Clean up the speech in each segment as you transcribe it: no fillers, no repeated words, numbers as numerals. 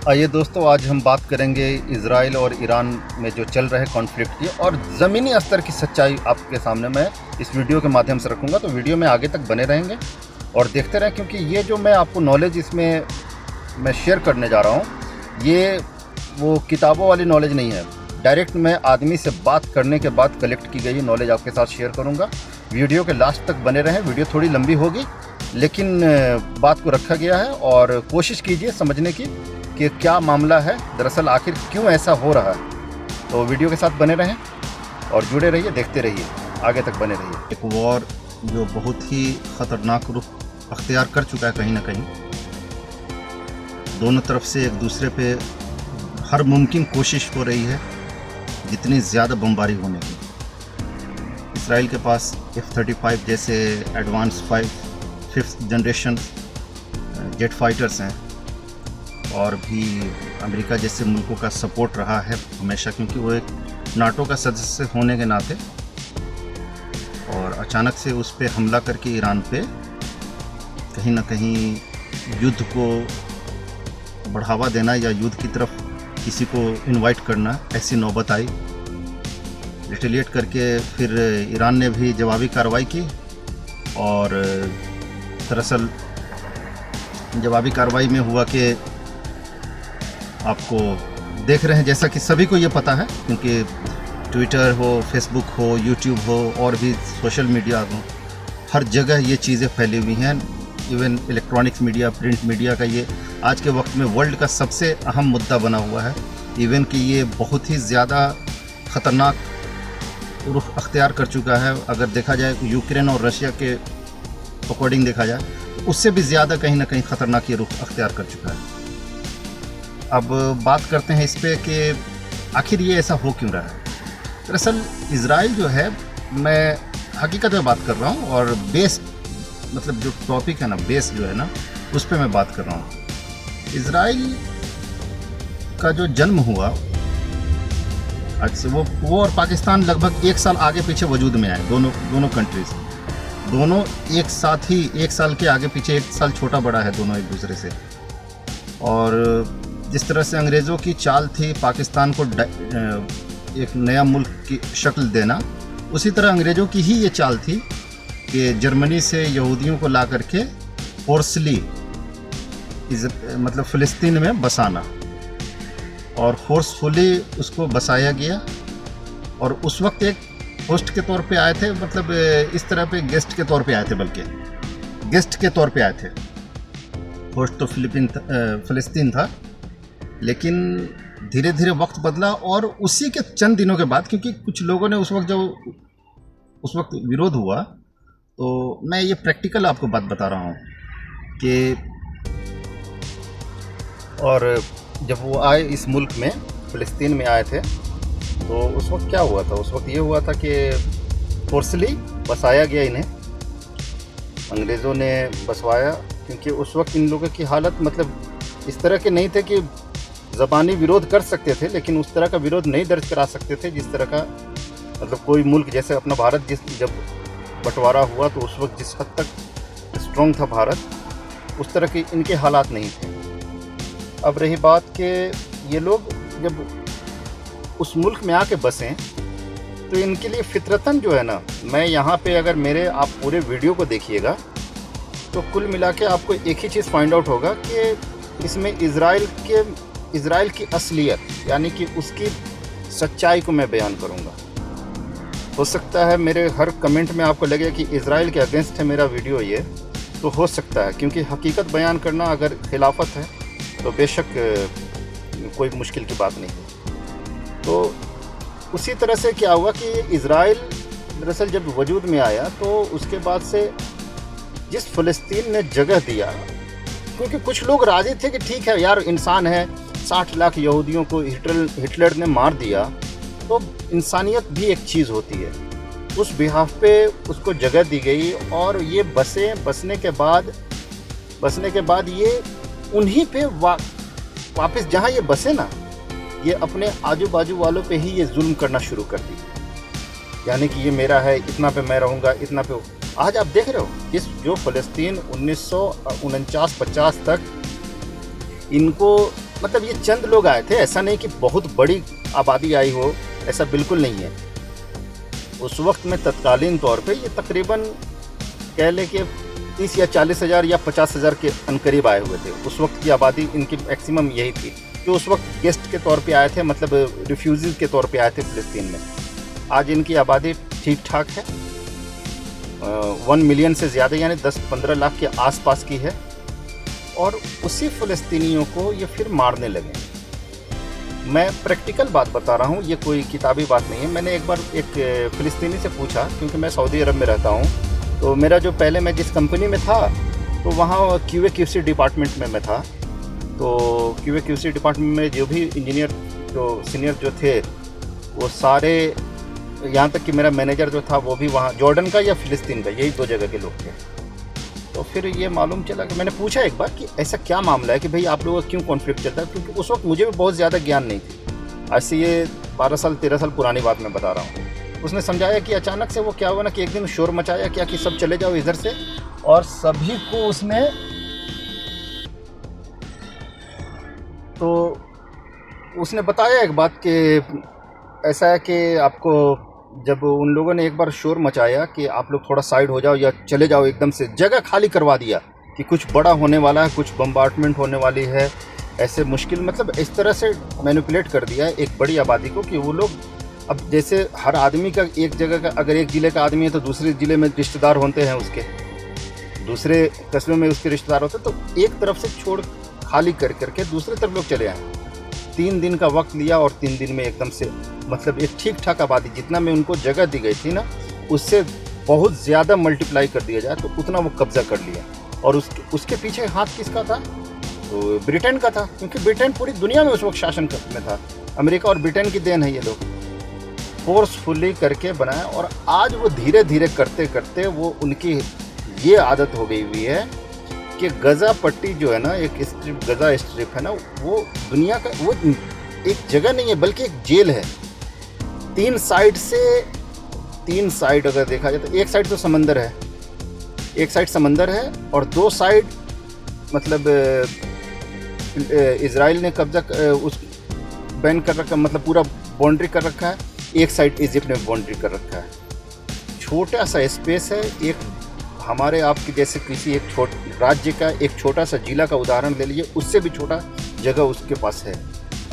आइए दोस्तों, आज हम बात करेंगे इज़राइल और ईरान में जो चल रहे कॉन्फ्लिक्ट की और ज़मीनी स्तर की सच्चाई आपके सामने मैं इस वीडियो के माध्यम से रखूंगा। तो वीडियो में आगे तक बने रहेंगे और देखते रहें, क्योंकि ये जो मैं आपको नॉलेज इसमें मैं शेयर करने जा रहा हूँ, ये वो किताबों वाली नॉलेज नहीं है। डायरेक्ट मैं आदमी से बात करने के बाद कलेक्ट की गई नॉलेज आपके साथ शेयर करूँगा। वीडियो के लास्ट तक बने रहें। वीडियो थोड़ी लंबी होगी, लेकिन बात को रखा गया है और कोशिश कीजिए समझने की कि क्या मामला है, दरअसल आखिर क्यों ऐसा हो रहा है। तो वीडियो के साथ बने रहें और जुड़े रहिए, देखते रहिए, आगे तक बने रहिए। एक वॉर जो बहुत ही ख़तरनाक रुख अख्तियार कर चुका है, कहीं ना कहीं दोनों तरफ से एक दूसरे पे हर मुमकिन कोशिश हो रही है जितनी ज़्यादा बमबारी होने की। इसराइल के पास F-35 जैसे advance 5th generation jet fighters हैं और भी अमेरिका जैसे मुल्कों का सपोर्ट रहा है हमेशा, क्योंकि वो एक नाटो का सदस्य होने के नाते। और अचानक से उस पर हमला करके ईरान पे कहीं ना कहीं युद्ध को बढ़ावा देना या युद्ध की तरफ किसी को इनवाइट करना, ऐसी नौबत आई। रिटेलिएट करके फिर ईरान ने भी जवाबी कार्रवाई की और दरअसल जवाबी कार्रवाई में हुआ कि आपको देख रहे हैं, जैसा कि सभी को ये पता है, क्योंकि ट्विटर हो, फेसबुक हो, यूट्यूब हो और भी सोशल मीडिया हो, हर जगह ये चीज़ें फैली हुई हैं। Even electronics media, print media का ये आज के वक्त में वर्ल्ड का सबसे अहम मुद्दा बना हुआ है। इवन कि ये बहुत ही ज़्यादा ख़तरनाक रुख अख्तियार कर चुका है। अगर देखा जाए यूक्रेन और रशिया के अकॉर्डिंग देखा जाए, उससे भी ज़्यादा कहीं ना कहीं ख़तरनाक ये रुख अख्तियार कर चुका है। अब बात करते हैं इस पे कि आखिर ये ऐसा हो क्यों रहा है। दरअसल इज़राइल जो है, मैं हकीकत में बात कर रहा हूँ और बेस मतलब जो टॉपिक है ना, बेस जो है ना, उस पे मैं बात कर रहा हूँ। इज़राइल का जो जन्म हुआ आज से, वो और पाकिस्तान लगभग 1 साल आगे पीछे वजूद में आए। दोनों कंट्रीज दोनों एक साथ ही 1 साल के आगे पीछे, 1 साल छोटा बड़ा है दोनों एक दूसरे से। और जिस तरह से अंग्रेज़ों की चाल थी पाकिस्तान को एक नया मुल्क की शक्ल देना, उसी तरह अंग्रेज़ों की ही ये चाल थी कि जर्मनी से यहूदियों को ला करके फोर्सली मतलब फ़िलिस्तीन में बसाना, और फोर्सफुली उसको बसाया गया। और उस वक्त एक होस्ट के तौर पे आए थे, मतलब इस तरह पे गेस्ट के तौर पे आए थे, बल्कि गेस्ट के तौर पे आए थे। होस्ट तो फ़िलिस्तीन था, लेकिन धीरे धीरे वक्त बदला और उसी के चंद दिनों के बाद, क्योंकि कुछ लोगों ने उस वक्त विरोध हुआ, तो मैं ये प्रैक्टिकल आपको बात बता रहा हूँ कि और जब वो आए इस मुल्क में, फ़िलिस्तीन में आए थे, तो उस वक्त क्या हुआ था? उस वक्त ये हुआ था कि फोर्सली बसाया गया इन्हें, अंग्रेज़ों ने बसवाया। क्योंकि उस वक्त इन लोगों की हालत मतलब इस तरह के नहीं थे कि ज़बानी विरोध कर सकते थे, लेकिन उस तरह का विरोध नहीं दर्ज करा सकते थे जिस तरह का मतलब कोई मुल्क जैसे अपना भारत जब बंटवारा हुआ, तो उस वक्त जिस हद तक स्ट्रॉन्ग था भारत, उस तरह के इनके हालात नहीं थे। अब रही बात कि ये लोग जब उस मुल्क में आके बसें, तो इनके लिए फितरतन जो है ना, मैं यहाँ पे अगर मेरे आप पूरे वीडियो को देखिएगा तो कुल मिला के आपको एक ही चीज़ फाइंड आउट होगा कि इसमें इज़राइल की असलियत, यानी कि उसकी सच्चाई को मैं बयान करूँगा। हो सकता है मेरे हर कमेंट में आपको लगे कि इज़राइल के अगेंस्ट है मेरा वीडियो, ये तो हो सकता है, क्योंकि हकीकत बयान करना अगर खिलाफत है तो बेशक कोई मुश्किल की बात नहीं है। तो उसी तरह से क्या हुआ कि इज़राइल दरअसल जब वजूद में आया, तो उसके बाद से जिस फ़लस्तीन ने जगह दिया, क्योंकि कुछ लोग राजी थे कि ठीक है यार, इंसान है, 60 लाख यहूदियों को हिटलर ने मार दिया, तो इंसानियत भी एक चीज़ होती है। उस बिहाफ पे उसको जगह दी गई और ये बसने के बाद ये उन्हीं पे वापस जहाँ ये बसे ना, ये अपने आजू बाजू वालों पे ही ये जुल्म करना शुरू कर दी। यानी कि ये मेरा है, इतना पे मैं रहूँगा, इतना पे। आज आप देख रहे हो जो फ़लस्तीन 1949-50 तक इनको मतलब ये चंद लोग आए थे, ऐसा नहीं कि बहुत बड़ी आबादी आई हो, ऐसा बिल्कुल नहीं है। उस वक्त में तत्कालीन तौर पे ये तकरीबन कह ले कि 30 या 40 हज़ार या 50 हज़ार के अनकरीब आए हुए थे। उस वक्त की आबादी इनकी मैक्सिमम यही थी, जो उस वक्त गेस्ट के तौर पे आए थे, मतलब रिफ्यूजी के तौर पे आए थे फ़लस्तीन में। आज इनकी आबादी ठीक ठाक है, 1 मिलियन से ज़्यादा यानी 10-15 लाख के आसपास की है। और उसी फ़लस्तीनियों को ये फिर मारने लगे। मैं प्रैक्टिकल बात बता रहा हूँ, ये कोई किताबी बात नहीं है। मैंने एक बार एक फ़लस्तीनी से पूछा, क्योंकि मैं सऊदी अरब में रहता हूँ, तो मेरा जो पहले मैं जिस कंपनी में था तो वहाँ QA/QC डिपार्टमेंट में मैं था। तो QA/QC डिपार्टमेंट में जो भी इंजीनियर जो सीनियर जो थे वो सारे, यहाँ तक कि मेरा मैनेजर जो था वो भी वहाँ जॉर्डन का या फ़लस्तीन का, यही 2 जगह के लोग थे। तो फिर ये मालूम चला कि मैंने पूछा एक बार कि ऐसा क्या मामला है कि भाई आप लोगों का क्यों कॉन्फ्लिक्ट चलता है, क्योंकि उस वक्त मुझे भी बहुत ज़्यादा ज्ञान नहीं थी। आज से ये 12 साल 13 साल पुरानी बात मैं बता रहा हूँ। उसने समझाया कि अचानक से वो क्या हुआ ना कि एक दिन शोर मचाया क्या कि सब चले जाओ इधर से, और सभी को उसने बताया एक बात कि ऐसा है कि आपको, जब उन लोगों ने एक बार शोर मचाया कि आप लोग थोड़ा साइड हो जाओ या चले जाओ, एकदम से जगह खाली करवा दिया कि कुछ बड़ा होने वाला है, कुछ बम्बार्टमेंट होने वाली है, ऐसे मुश्किल, मतलब इस तरह से मैनिपुलेट कर दिया है एक बड़ी आबादी को कि वो लोग, अब जैसे हर आदमी का एक जगह का, अगर एक ज़िले का आदमी है तो दूसरे ज़िले में रिश्तेदार होते हैं उसके, दूसरे कस्बे में उसके रिश्तेदार होते हैं, तो एक तरफ से छोड़ खाली कर करके दूसरे तरफ लोग चले आए। 3 दिन का वक्त लिया और 3 दिन में एकदम से, मतलब एक ठीक ठाक आबादी जितना में उनको जगह दी गई थी ना, उससे बहुत ज़्यादा मल्टीप्लाई कर दिया जाए तो उतना वो कब्ज़ा कर लिया। और उसके पीछे हाथ किसका था? तो ब्रिटेन का था, क्योंकि ब्रिटेन पूरी दुनिया में उस वक्त शासन में था। अमेरिका और ब्रिटेन की देन है ये लोग, फोर्सफुली करके बनाया। और आज वो धीरे धीरे करते करते वो उनकी ये आदत हो गई हुई है कि गज़ा पट्टी जो है ना, एक स्ट्रिप, गज़ा स्ट्रिप है ना, वो दुनिया का वो एक जगह नहीं है बल्कि एक जेल है। 3 साइड अगर देखा जाए तो एक साइड तो समंदर है, एक साइड समंदर है और 2 साइड मतलब इजराइल ने कब्जा उस बैन कर रखा, मतलब पूरा बाउंड्री कर रखा है। एक साइड इजिप्ट ने बाउंड्री कर रखा है। छोटा सा स्पेस है। एक हमारे आपके जैसे किसी एक राज्य का एक छोटा सा जिला का उदाहरण ले लीजिए, उससे भी छोटा जगह उसके पास है।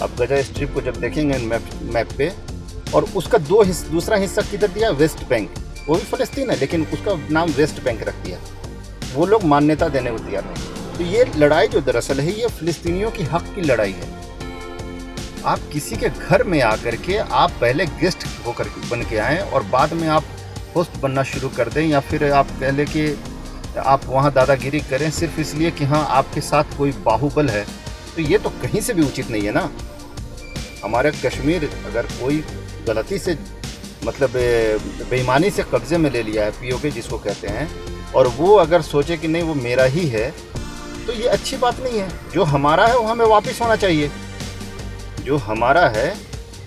आप गजा स्ट्रिप को जब देखेंगे मैप पे, और उसका दूसरा हिस्सा किधर दिया? West Bank. वो भी फ़लस्तीन है लेकिन उसका नाम वेस्ट बैंक रख दिया। वो लोग मान्यता देने को तैयार नहीं। तो ये लड़ाई जो दरअसल है ये फ़लस्तीनियों की हक़ की लड़ाई है। आप किसी के घर में आकर के आप पहले गेस्ट होकर बन के आएँ और बाद में आप होस्ट बनना शुरू कर दें, या फिर आप कह लें कि आप वहाँ दादागिरी करें सिर्फ इसलिए कि हाँ आपके साथ कोई बाहुबल है, तो ये तो कहीं से भी उचित नहीं है ना। हमारे कश्मीर अगर कोई गलती से मतलब बेईमानी से कब्ज़े में ले लिया है, POK जिसको कहते हैं, और वो अगर सोचे कि नहीं वो मेरा ही है, तो ये अच्छी बात नहीं है। जो हमारा है वो हमें वापस होना चाहिए, जो हमारा है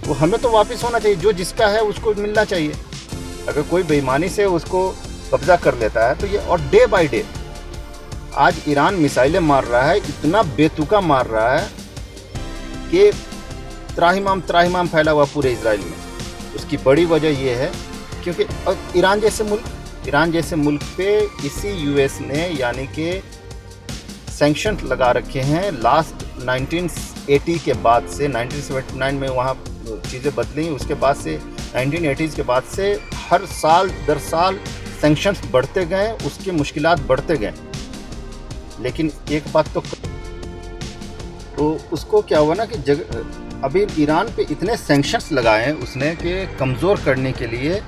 वो हमें तो वापस होना चाहिए, जो जिसका है उसको मिलना चाहिए। अगर कोई बेईमानी से उसको कब्ज़ा कर लेता है तो ये, और डे बाय डे आज ईरान मिसाइलें मार रहा है, इतना बेतुका मार रहा है कि त्राहिमाम फैला हुआ पूरे इजराइल में। उसकी बड़ी वजह यह है क्योंकि ईरान जैसे मुल्क पे इसी US ने यानी कि सैंक्शन लगा रखे हैं लास्ट 1980 के बाद से। 1979 में वहाँ चीज़ें बदली, उसके बाद से 1980s के बाद से हर साल दर साल सैंक्शंस बढ़ते गए, उसकी मुश्किलात बढ़ते गए। लेकिन एक बात तो उसको क्या हुआ ना कि अभी ईरान पे इतने सैंक्शंस लगाए हैं उसने कि कमज़ोर करने के लिए।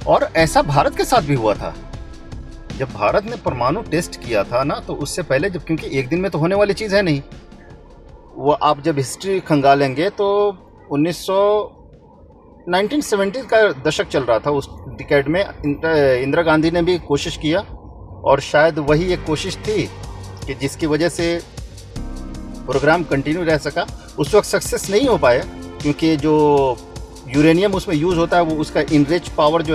और ऐसा भारत के साथ भी हुआ था। जब भारत ने परमाणु टेस्ट किया था ना, तो उससे पहले जब, क्योंकि एक दिन में तो होने वाली चीज़ है नहीं, वो आप जब हिस्ट्री खंगालेंगे तो 1970 का दशक चल रहा था। उस डिकेड में इंदिरा गांधी ने भी कोशिश किया, और शायद वही एक कोशिश थी कि जिसकी वजह से प्रोग्राम कंटिन्यू रह सका। उस वक्त सक्सेस नहीं हो पाया क्योंकि जो यूरेनियम उसमें यूज़ होता है वो उसका इनरिच पावर जो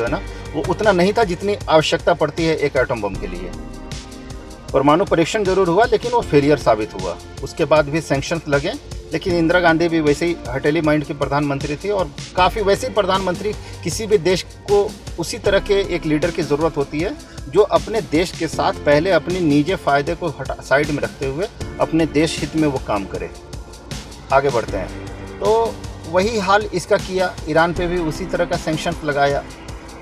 है ना वो उतना नहीं था जितनी आवश्यकता पड़ती है एक एटम बम के लिए। परमाणु परीक्षण जरूर हुआ लेकिन वो फेलियर साबित हुआ। उसके बाद भी सैंक्शंस लगे, लेकिन इंदिरा गांधी भी वैसे ही हथेली माइंड की प्रधानमंत्री थी, और काफ़ी वैसे ही प्रधानमंत्री किसी भी देश को उसी तरह के एक लीडर की ज़रूरत होती है जो अपने देश के साथ पहले अपनी निजी फ़ायदे को साइड में रखते हुए अपने देश हित में वो काम करे। आगे बढ़ते हैं, तो वही हाल इसका किया, ईरान पे भी उसी तरह का सैंक्शंस लगाया।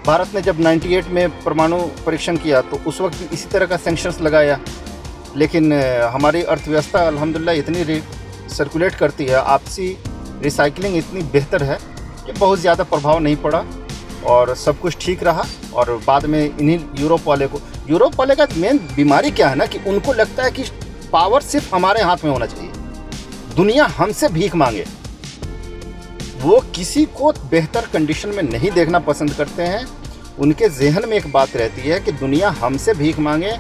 भारत ने जब 98 में परमाणु परीक्षण किया तो उस वक्त भी इसी तरह का सैंक्शंस लगाया, लेकिन हमारी अर्थव्यवस्था अल्हम्दुलिल्लाह इतनी सर्कुलेट करती है, आपसी रिसाइकलिंग इतनी बेहतर है कि बहुत ज़्यादा प्रभाव नहीं पड़ा और सब कुछ ठीक रहा। और बाद में इन्हीं यूरोप वाले का मेन बीमारी क्या है ना कि उनको लगता है कि पावर सिर्फ हमारे हाथ में होना चाहिए, दुनिया हमसे भीख मांगे। वो किसी को बेहतर कंडीशन में नहीं देखना पसंद करते हैं। उनके जहन में एक बात रहती है कि दुनिया हमसे भीख मांगे,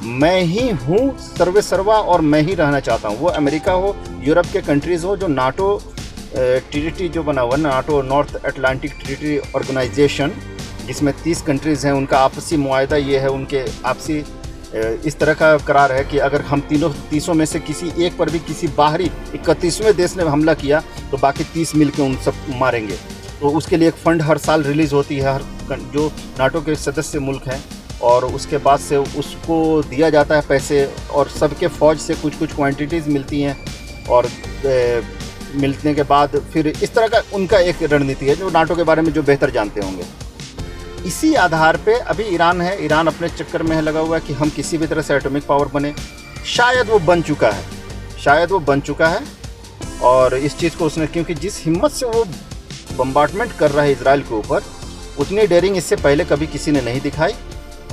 मैं ही हूँ सर्वे सर्वा और मैं ही रहना चाहता हूँ। वो अमेरिका हो, यूरोप के कंट्रीज़ हो, जो नाटो ट्रीटी जो बना हुआ है, NATO North Atlantic Treaty Organization, जिसमें 30 कंट्रीज़ हैं, उनका आपसी मुआहदा ये है, उनके आपसी इस तरह का करार है कि अगर हम 30 में से किसी एक पर भी किसी बाहरी 31वें देश ने हमला किया तो बाकी 30 मिलकर उन सब मारेंगे। तो उसके लिए एक फ़ंड हर साल रिलीज़ होती है, हर जो नाटो के सदस्य मुल्क हैं, और उसके बाद से उसको दिया जाता है पैसे, और सबके फ़ौज से कुछ कुछ क्वांटिटीज़ मिलती हैं, और मिलने के बाद फिर इस तरह का उनका एक रणनीति है जो नाटो के बारे में जो बेहतर जानते होंगे। इसी आधार पे अभी ईरान है, ईरान अपने चक्कर में है लगा हुआ है कि हम किसी भी तरह से एटॉमिक पावर बने। शायद वो बन चुका है, और इस चीज़ को उसने, क्योंकि जिस हिम्मत से वो बम्बार्डमेंट कर रहा है इजराइल के ऊपर, उतनी डेयरिंग इससे पहले कभी किसी ने नहीं दिखाई।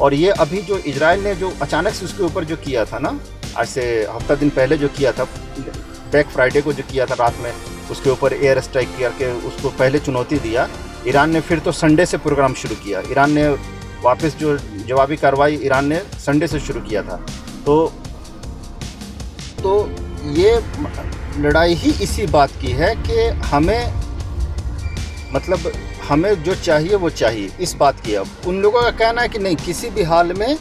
और ये अभी जो इजराइल ने जो अचानक से उसके ऊपर जो किया था ना, आज से हफ्ता दिन पहले जो किया था, ब्लैक फ्राइडे को जो किया था रात में, उसके ऊपर एयर स्ट्राइक करके उसको पहले चुनौती दिया ईरान ने। फिर तो संडे से प्रोग्राम शुरू किया ईरान ने, वापस जो जवाबी कार्रवाई ईरान ने संडे से शुरू किया था। तो ये लड़ाई ही इसी बात की है कि हमें जो चाहिए वो चाहिए, इस बात की। अब उन लोगों का कहना है कि नहीं, किसी भी हाल में,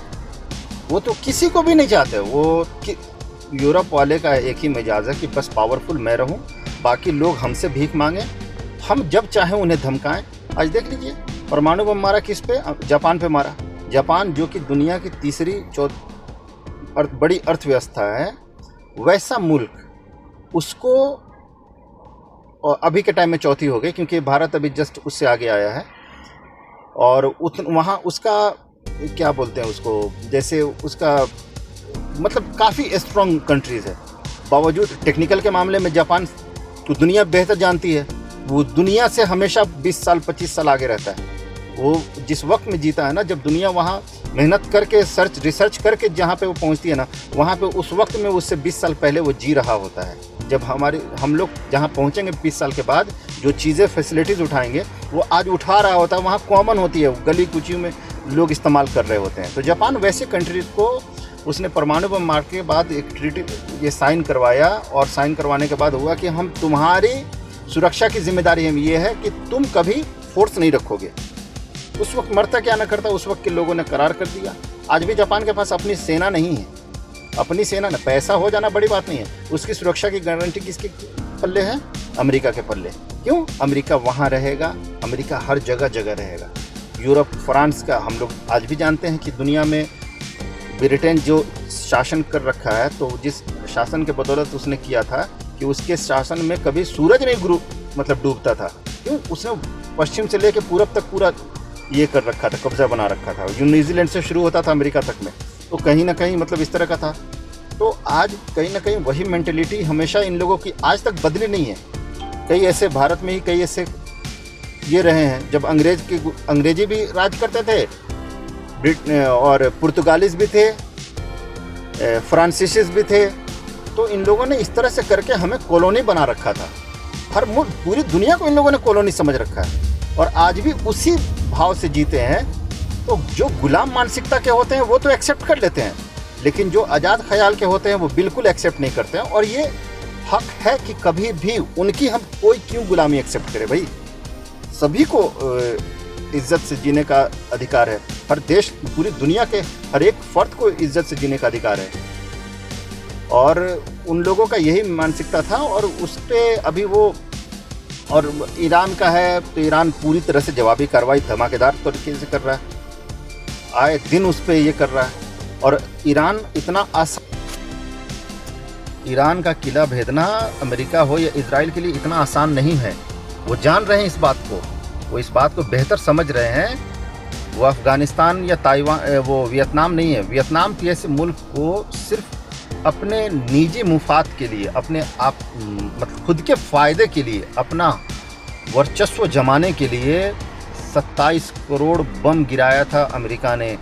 वो तो किसी को भी नहीं चाहते। वो यूरोप वाले का एक ही मिजाज है कि बस पावरफुल मैं रहूं, बाकी लोग हमसे भीख मांगें, हम जब चाहें उन्हें धमकाएं। आज देख लीजिए, परमाणु बम मारा किस पे? जापान पे मारा। जापान जो कि दुनिया की तीसरी बड़ी अर्थव्यवस्था है, वैसा मुल्क, उसको अभी के टाइम में चौथी हो गई, क्योंकि भारत अभी जस्ट उससे आगे आया है। और वहाँ उसका क्या बोलते हैं उसको, जैसे उसका मतलब काफ़ी स्ट्रॉन्ग कंट्रीज़ है। बावजूद टेक्निकल के मामले में जापान तो दुनिया बेहतर जानती है, वो दुनिया से हमेशा 20 साल 25 साल आगे रहता है। वो जिस वक्त में जीता है ना, जब दुनिया वहाँ मेहनत करके रिसर्च करके जहाँ पे वो पहुँचती है ना, वहाँ पे उस वक्त में उससे 20 साल पहले वो जी रहा होता है। जब हम लोग जहाँ पहुँचेंगे 20 साल के बाद, जो चीज़ें फैसिलिटीज़ उठाएंगे वो आज उठा रहा होता है, वहाँ कॉमन होती है, गली कुचियों में लोग इस्तेमाल कर रहे होते हैं। तो जापान वैसे कंट्रीज को उसने परमाणु बम मार के बाद एक ट्रीटी ये साइन करवाया, और साइन करवाने के बाद हुआ कि हम तुम्हारी सुरक्षा की जिम्मेदारी हम ये है कि तुम कभी फोर्स नहीं रखोगे। उस वक्त मरता क्या न करता, उस वक्त के लोगों ने करार कर दिया। आज भी जापान के पास अपनी सेना नहीं है, अपनी सेना न, पैसा हो जाना बड़ी बात नहीं है, उसकी सुरक्षा की गारंटी किसके पल्ले है? अमेरिका के पल्ले। क्यों? अमेरिका वहाँ रहेगा, अमेरिका हर जगह रहेगा। यूरोप, फ्रांस का हम लोग आज भी जानते हैं कि दुनिया में ब्रिटेन जो शासन कर रखा है, तो जिस शासन के बदौलत उसने किया था कि उसके शासन में कभी सूरज नहीं डूबता था। क्यों? उसने पश्चिम से लेकर पूरब तक पूरा ये कर रखा था, कब्जा बना रखा था। न्यूजीलैंड से शुरू होता था अमेरिका तक में, तो कहीं ना कहीं इस तरह का था। तो आज कहीं ना कहीं वही मेंटेलिटी हमेशा इन लोगों की आज तक बदली नहीं है। कई ऐसे भारत में ही कई ऐसे ये रहे हैं, जब अंग्रेजी भी राज करते थे, और पुर्तगालीज भी थे, फ्रांसीसीज भी थे। तो इन लोगों ने इस तरह से करके हमें कॉलोनी बना रखा था। हर मुल्क, पूरी दुनिया को इन लोगों ने कॉलोनी समझ रखा है, और आज भी उसी भाव से जीते हैं। तो जो गुलाम मानसिकता के होते हैं वो तो एक्सेप्ट कर लेते हैं, लेकिन जो आज़ाद ख्याल के होते हैं वो बिल्कुल एक्सेप्ट नहीं करते हैं। और ये हक है कि कभी भी उनकी हम कोई क्यों गुलामी एक्सेप्ट करे। भाई, सभी को इज्जत से जीने का अधिकार है। हर देश, पूरी दुनिया के हर एक फर्द को इज्जत से जीने का अधिकार है। और उन लोगों का यही मानसिकता था, और उस पर अभी वो, और ईरान का है तो ईरान पूरी तरह से जवाबी कार्रवाई धमाकेदार तरीके से कर रहा है, आए दिन उस पर ये कर रहा है। और ईरान का किला भेदना अमेरिका हो या इजराइल के लिए इतना आसान नहीं है। वो जान रहे हैं इस बात को, वो इस बात को बेहतर समझ रहे हैं। वो अफ़गानिस्तान या ताइवान, वो वियतनाम नहीं है, वियतनाम के ऐसे मुल्क को सिर्फ अपने निजी मुफाद के लिए, अपने आप मतलब खुद के फ़ायदे के लिए, अपना वर्चस्व जमाने के लिए 27 करोड़ बम गिराया था अमेरिका ने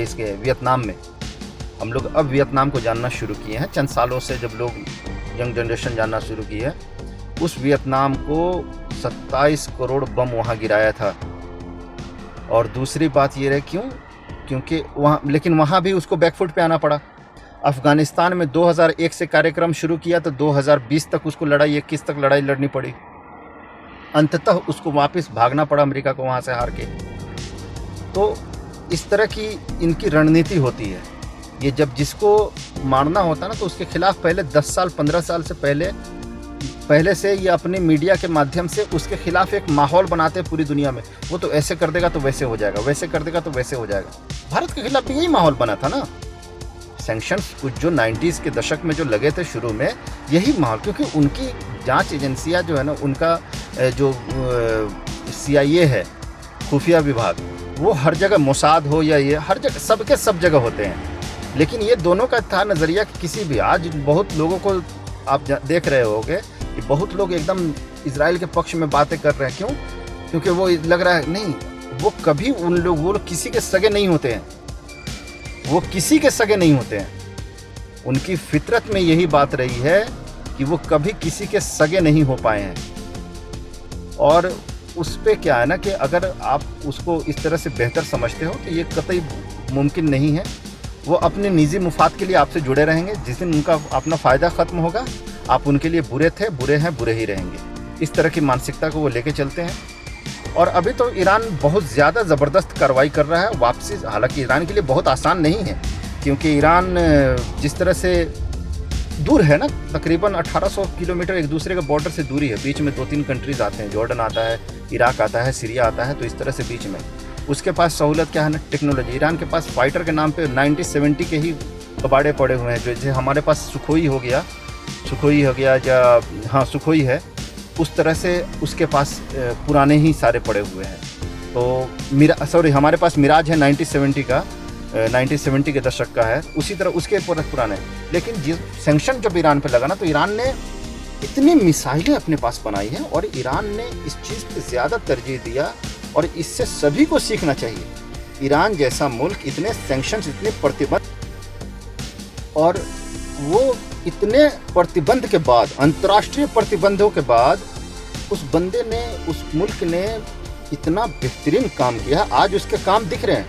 इसके वियतनाम में। हम लोग अब वियतनाम को जानना शुरू किए हैं, चंद सालों से जब लोग यंग जनरेशन जानना शुरू की है। उस वियतनाम को 27 करोड़ बम वहाँ गिराया था। और दूसरी बात ये रहे क्योंकि वहाँ, लेकिन वहाँ भी उसको बैकफुट पे आना पड़ा। अफ़गानिस्तान में 2001 से कार्यक्रम शुरू किया तो 2020 तक उसको 21 तक लड़ाई लड़नी पड़ी। अंततः उसको वापस भागना पड़ा अमेरिका को वहाँ से हार के। तो इस तरह की इनकी रणनीति होती है। ये जब जिसको मारना होता ना, तो उसके खिलाफ पहले 10 साल 15 साल से पहले से ये अपने मीडिया के माध्यम से उसके खिलाफ एक माहौल बनाते हैं पूरी दुनिया में। वो तो ऐसे कर देगा तो वैसे हो जाएगा, वैसे कर देगा तो वैसे हो जाएगा। भारत के खिलाफ भी यही माहौल बना था ना। सैंक्शंस कुछ जो 90s के दशक में जो लगे थे शुरू में, यही माहौल, क्योंकि उनकी जांच एजेंसियां जो है ना, उनका जो CIA है, खुफिया विभाग, वो हर जगह, मोसाद हो या ये, हर जगह सबके सब जगह होते हैं। लेकिन ये दोनों का था नज़रिया कि किसी भी, आज बहुत लोगों को आप देख रहे होंगे कि बहुत लोग एकदम इजराइल के पक्ष में बातें कर रहे हैं। क्यों? क्योंकि वो लग रहा है नहीं, वो कभी वो लोग किसी के सगे नहीं होते हैं, वो किसी के सगे नहीं होते हैं। उनकी फितरत में यही बात रही है कि वो कभी किसी के सगे नहीं हो पाए हैं। और उस पे क्या है ना कि अगर आप उसको इस तरह से बेहतर समझते हो तो ये कतई मुमकिन नहीं है। वो अपने निजी मुफाद के लिए आपसे जुड़े रहेंगे। जिस दिन उनका अपना फ़ायदा ख़त्म होगा, आप उनके लिए बुरे थे, बुरे हैं, बुरे ही रहेंगे। इस तरह की मानसिकता को वो लेके चलते हैं। और अभी तो ईरान बहुत ज़्यादा ज़बरदस्त कार्रवाई कर रहा है वापसी। हालांकि ईरान के लिए बहुत आसान नहीं है, क्योंकि ईरान जिस तरह से दूर है ना, तकरीबन 1800 किलोमीटर एक दूसरे के बॉर्डर से दूरी है। बीच में 2-3 कंट्रीज़ आते हैं, जॉर्डन आता है, इराक आता है, सीरिया आता है। तो इस तरह से बीच में उसके पास सहूलत क्या है ना, टेक्नोलॉजी। ईरान के पास फाइटर के नाम पे 90-70 के ही कबाड़े पड़े हुए हैं। जैसे हमारे पास सुखोई हो गया या हाँ सुखोई है, उस तरह से उसके पास पुराने ही सारे पड़े हुए हैं। तो हमारे पास मिराज है 1970 के दशक का है, उसी तरह उसके पुराने। लेकिन जिस सैंक्शन जब ईरान पे लगा ना, तो ईरान ने इतनी मिसाइलें अपने पास बनाई हैं, और ईरान ने इस चीज़ पे ज़्यादा तरजीह दिया। और इससे सभी को सीखना चाहिए। ईरान जैसा मुल्क, इतने सैंक्शंस, इतने प्रतिबंध, और वो इतने प्रतिबंध के बाद, अंतर्राष्ट्रीय प्रतिबंधों के बाद, उस बंदे ने, उस मुल्क ने इतना बेहतरीन काम किया। आज उसके काम दिख रहे हैं।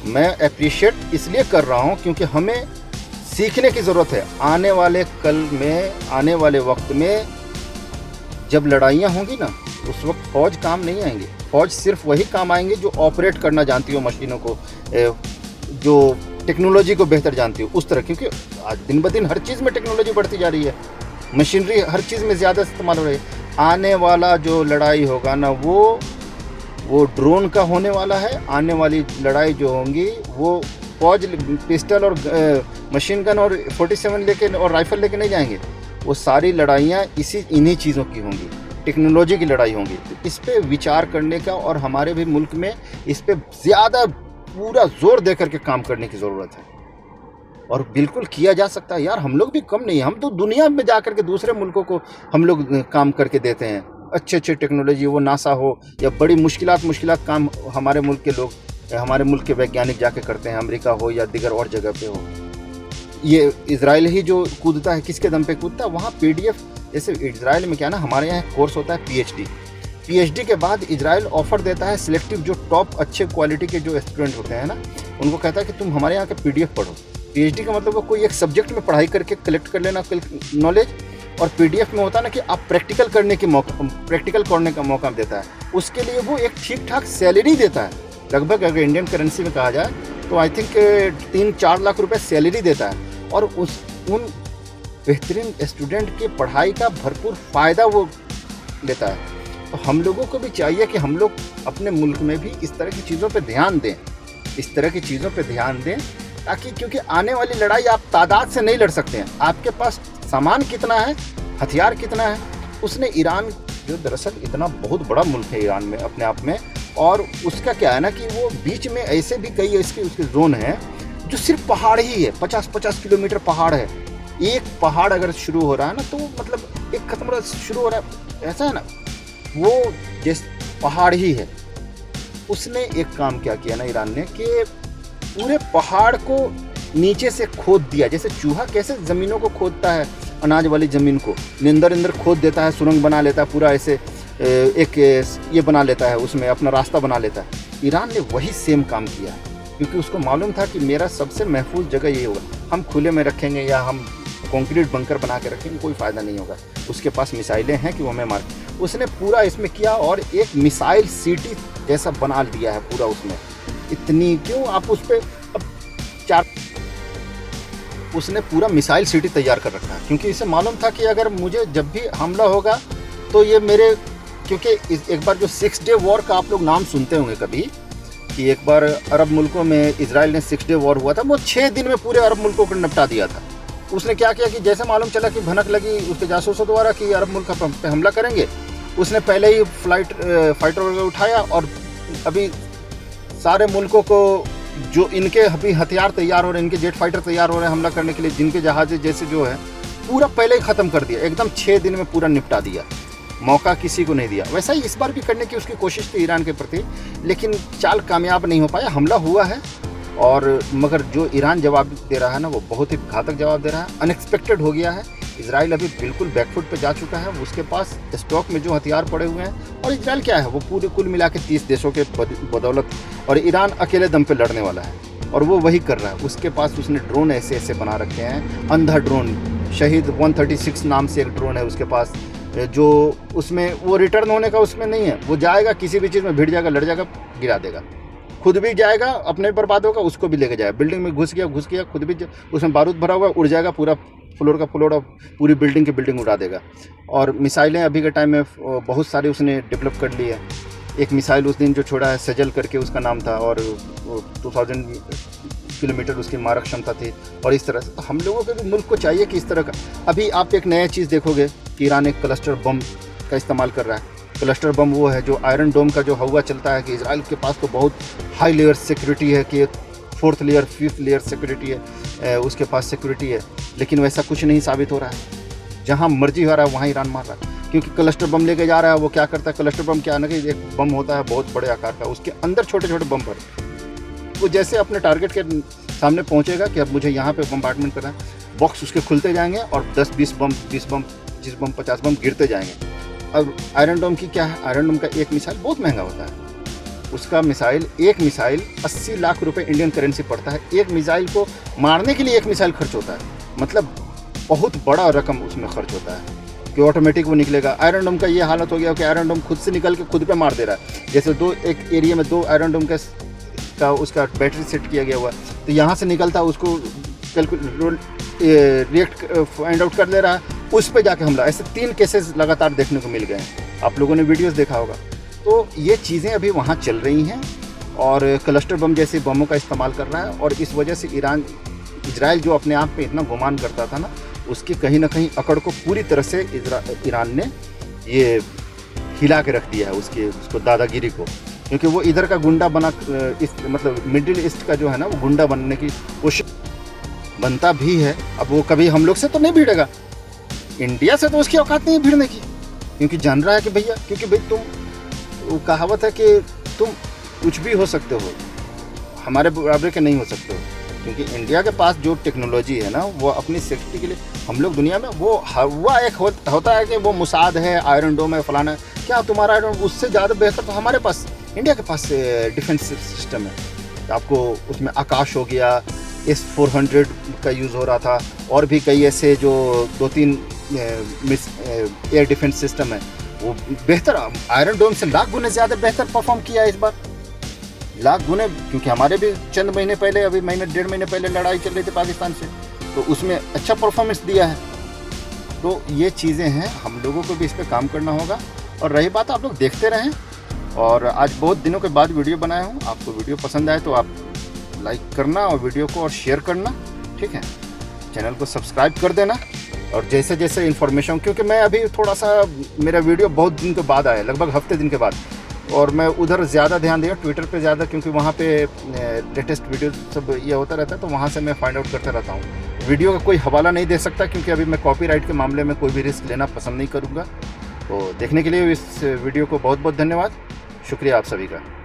मैं अप्रिशिएट इसलिए कर रहा हूँ क्योंकि हमें सीखने की ज़रूरत है। आने वाले कल में, आने वाले वक्त में जब लड़ाइयाँ होंगी ना, उस वक्त फ़ौज काम नहीं आएंगे। फ़ौज सिर्फ वही काम आएंगे जो ऑपरेट करना जानती हो मशीनों को, जो टेक्नोलॉजी को बेहतर जानती हो, उस तरह। क्योंकि आज दिन ब दिन हर चीज़ में टेक्नोलॉजी बढ़ती जा रही है, मशीनरी हर चीज़ में ज़्यादा इस्तेमाल हो रही है। आने वाला जो लड़ाई होगा ना, वो ड्रोन का होने वाला है। आने वाली लड़ाई जो होंगी, वो फ़ौज पिस्टल और मशीन गन और 47 लेके और राइफ़ल लेके नहीं जाएंगे। वो सारी लड़ाइयाँ इन्हीं चीज़ों की होंगी, टेक्नोलॉजी की लड़ाई होंगी। तो इस पे विचार करने का, और हमारे भी मुल्क में इस पे ज़्यादा पूरा जोर दे करके काम करने की ज़रूरत है। और बिल्कुल किया जा सकता है यार, हम लोग भी कम नहीं, हम तो दुनिया में जा कर के दूसरे मुल्कों को हम लोग काम करके देते हैं। अच्छे टेक्नोलॉजी, वो नासा हो या बड़ी मुश्किलात काम हमारे मुल्क के लोग, हमारे मुल्क के वैज्ञानिक जाके करते हैं, अमेरिका हो या दिगर और जगह पे हो। ये इजराइल ही जो कूदता है, किसके दम पे कूदता है? वहाँ PDF, जैसे इजराइल में क्या ना, हमारे यहाँ कोर्स होता है PhD के बाद इजराइल ऑफर देता है सिलेक्टिव, जो टॉप अच्छे क्वालिटी के जो स्टूडेंट होते हैं ना, उनको कहता है कि तुम हमारे यहाँ के PDF पढ़ो। PhD का मतलब वो कोई एक सब्जेक्ट में पढ़ाई करके कलेक्ट कर लेना नॉलेज, और PDF में होता है ना कि आप प्रैक्टिकल करने का मौका देता है, उसके लिए वो एक ठीक ठाक सैलरी देता है। लगभग अगर इंडियन करेंसी में कहा जाए तो आई थिंक 3-4 लाख रुपए सैलरी देता है, और उन बेहतरीन स्टूडेंट के पढ़ाई का भरपूर फ़ायदा वो लेता है। तो हम लोगों को भी चाहिए कि हम लोग अपने मुल्क में भी इस तरह की चीज़ों पे ध्यान दें, ताकि, क्योंकि आने वाली लड़ाई आप तादाद से नहीं लड़ सकते हैं, आपके पास सामान कितना है, हथियार कितना है। उसने ईरान, जो दरअसल इतना बहुत बड़ा मुल्क है ईरान में अपने आप में, और उसका क्या है ना कि वो बीच में ऐसे भी कई उसके जोन हैं जो सिर्फ पहाड़ ही है, 50-50 किलोमीटर पहाड़ है। एक पहाड़ अगर शुरू हो रहा है ना तो मतलब एक खत्म हो रहा शुरू हो रहा है, ऐसा है ना, वो जिस पहाड़ ही है। उसने एक काम क्या किया ना ईरान ने कि पूरे पहाड़ को नीचे से खोद दिया, जैसे चूहा कैसे ज़मीनों को खोदता है, अनाज वाली ज़मीन को अंदर खोद देता है, सुरंग बना लेता है, पूरा ऐसे एक ये बना लेता है, उसमें अपना रास्ता बना लेता है। ईरान ने वही सेम काम किया है, क्योंकि उसको मालूम था कि मेरा सबसे महफूज जगह ये होगा। हम खुले में रखेंगे या हम कंक्रीट बंकर बना के रखेंगे, कोई फ़ायदा नहीं होगा। उसके पास मिसाइलें हैं कि वो हमें मार, उसने पूरा इसमें किया और एक मिसाइल सिटी जैसा बना दिया है पूरा उसमें। इतनी क्यों आप उस पर अब उसने पूरा मिसाइल सिटी तैयार कर रखा है, क्योंकि इसे मालूम था कि अगर मुझे जब भी हमला होगा तो ये मेरे, क्योंकि एक बार जो 6 डे वॉर का आप लोग नाम सुनते होंगे कभी, कि एक बार अरब मुल्कों में इजराइल ने 6 डे वॉर हुआ था, वो 6 दिन में पूरे अरब मुल्कों को निपटा दिया था। उसने क्या किया कि जैसे मालूम चला कि भनक लगी उसके जासूसों द्वारा कि अरब मुल्क पे हमला करेंगे, उसने पहले ही फाइटर वगैरह उठाया, और अभी सारे मुल्कों को जो इनके अभी हथियार तैयार हो रहे हैं, इनके जेट फाइटर तैयार हो रहे हैं हमला करने के लिए, जिनके जहाज़ जैसे जो है पूरा पहले ही ख़त्म कर दिया, एकदम 6 दिन में पूरा निपटा दिया, मौका किसी को नहीं दिया। वैसा ही इस बार भी करने की उसकी कोशिश थी ईरान के प्रति, लेकिन चाल कामयाब नहीं हो पाया। हमला हुआ है, और मगर जो ईरान जवाब दे रहा है ना, वो बहुत ही घातक जवाब दे रहा है, अनएक्सपेक्टेड हो गया है। इजराइल अभी बिल्कुल बैकफुट पे जा चुका है, उसके पास स्टॉक में जो हथियार पड़े हुए हैं, और इजराइल क्या है, वो पूरे कुल मिला के 30 देशों के बदौलत, और ईरान अकेले दम पे लड़ने वाला है, और वो वही कर रहा है। उसके पास उसने ड्रोन ऐसे ऐसे बना रखे हैं, अंधा ड्रोन, शहीद 136 नाम से एक ड्रोन है उसके पास, जो उसमें वो रिटर्न होने का उसमें नहीं है, वो जाएगा किसी भी चीज़ में भिड़ जाएगा, लड़ जाएगा, गिरा देगा, खुद भी जाएगा, अपने बर्बाद होगा, उसको भी लेके जाएगा। बिल्डिंग में घुस गया, खुद भी उसमें बारूद भरा हुआ, उड़ जाएगा, पूरा फ्लोर का फ्लोर और पूरी बिल्डिंग की बिल्डिंग उड़ा देगा। और मिसाइलें अभी के टाइम में बहुत सारी उसने डेवलप कर ली है। एक मिसाइल उस दिन जो छोड़ा है, सजल करके उसका नाम था, और 2000 किलोमीटर उसकी मारक क्षमता थी। और इस तरह से तो हम लोगों के भी मुल्क को चाहिए कि इस तरह का, अभी आप एक नया चीज़ देखोगे कि ईरान एक क्लस्टर बम का इस्तेमाल कर रहा है। क्लस्टर बम वो है जो आयरन डोम का जो हवा चलता है, कि इजराइल के पास तो बहुत हाई लेयर सिक्योरिटी है, कि 4th layer 5th layer security है, उसके पास सिक्योरिटी है, लेकिन वैसा कुछ नहीं साबित हो रहा है। जहाँ मर्जी हो रहा है वहाँ ईरान मार रहा है, क्योंकि क्लस्टर बम लेके जा रहा है। वो क्या करता है, क्लस्टर बम क्या है ना कि एक बम होता है बहुत बड़े आकार का, उसके अंदर छोटे छोटे बम भरे, वो जैसे अपने टारगेट के सामने पहुँचेगा कि अब मुझे यहाँ पे बम्बार्टमेंट करना है, बॉक्स उसके खुलते जाएंगे और 10-20 बम, 20 बम, 25 बम, 50 बम गिरते जाएंगे। अब आयरन डोम की क्या है, आयरन डोम का एक मिसाइल बहुत महंगा होता है, उसका मिसाइल, एक मिसाइल 80 लाख रुपए इंडियन करेंसी पड़ता है। एक मिसाइल को मारने के लिए एक मिसाइल खर्च होता है, मतलब बहुत बड़ा रकम उसमें खर्च होता है कि ऑटोमेटिक वो निकलेगा। आयरन डोम का ये हालत हो गया कि आयरन डोम खुद से निकल के खुद पे मार दे रहा है। जैसे एक एरिया में 2 आयरन डोम का उसका बैटरी सेट किया गया हुआ, तो यहाँ से निकलता है, उसको रिएक्ट फाइंड आउट कर ले रहा है, उस पे जाके हमला। ऐसे 3 केसेस लगातार देखने को मिल गए हैं, आप लोगों ने वीडियोस देखा होगा। तो ये चीज़ें अभी वहाँ चल रही हैं, और क्लस्टर बम जैसे बमों का इस्तेमाल कर रहा है, और इस वजह से इजराइल जो अपने आप पे इतना गुमान करता था ना, उसकी कहीं ना कहीं अकड़ को पूरी तरह से ईरान ने ये हिला के रख दिया है, उसको दादागिरी को। क्योंकि वो इधर का गुंडा बना, मतलब मिडिल ईस्ट का जो है ना, वो गुंडा बनने की कोशिश बनता भी है। अब वो कभी हम लोग से तो नहीं भिड़ेगा, इंडिया से तो उसकी औकात नहीं है भिड़ने की, क्योंकि जान रहा है कि भैया, क्योंकि भाई तुम, वो कहावत है कि तुम कुछ भी हो सकते हो, हमारे बराबर के नहीं हो सकते हो। क्योंकि इंडिया के पास जो टेक्नोलॉजी है ना, वो अपनी सेफ्टी के लिए, हम लोग दुनिया में वो हवा एक होता है कि वो मुसाद है, आयरन डोम है, फलाना है, क्या तुम्हारा आयरन उससे ज़्यादा बेहतर तो हमारे पास, इंडिया के पास डिफेंस सिस्टम है। आपको उसमें आकाश हो गया, S-400 का यूज़ हो रहा था, और भी कई ऐसे जो 2-3 एयर डिफेंस सिस्टम है वो बेहतर, आयरन डोम से लाख गुने ज़्यादा बेहतर परफॉर्म किया है इस बार, लाख गुने, क्योंकि हमारे भी चंद महीने पहले, अभी महीने 1.5 महीने पहले लड़ाई चल रही थी पाकिस्तान से, तो उसमें अच्छा परफॉर्मेंस दिया है। तो ये चीज़ें हैं, हम लोगों को भी इस पर काम करना होगा। और रही बात, आप लोग देखते रहें, और आज बहुत दिनों के बाद वीडियो बनाया हूँ, आपको वीडियो पसंद आए तो आप लाइक करना और वीडियो को और शेयर करना, ठीक है, चैनल को सब्सक्राइब कर देना। और जैसे जैसे इन्फॉर्मेशन, क्योंकि मैं अभी थोड़ा सा, मेरा वीडियो बहुत दिन के बाद आया, लगभग हफ्ते दिन के बाद, और मैं उधर ज़्यादा ध्यान दिया, ट्विटर पे ज़्यादा, क्योंकि वहाँ पे लेटेस्ट वीडियो सब ये होता रहता है, तो वहाँ से मैं फाइंड आउट करता रहता हूँ। वीडियो का कोई हवाला नहीं दे सकता, क्योंकि अभी मैं कॉपीराइट के मामले में कोई भी रिस्क लेना पसंद नहीं करूँगा। तो देखने के लिए इस वीडियो को बहुत बहुत धन्यवाद, शुक्रिया आप सभी का।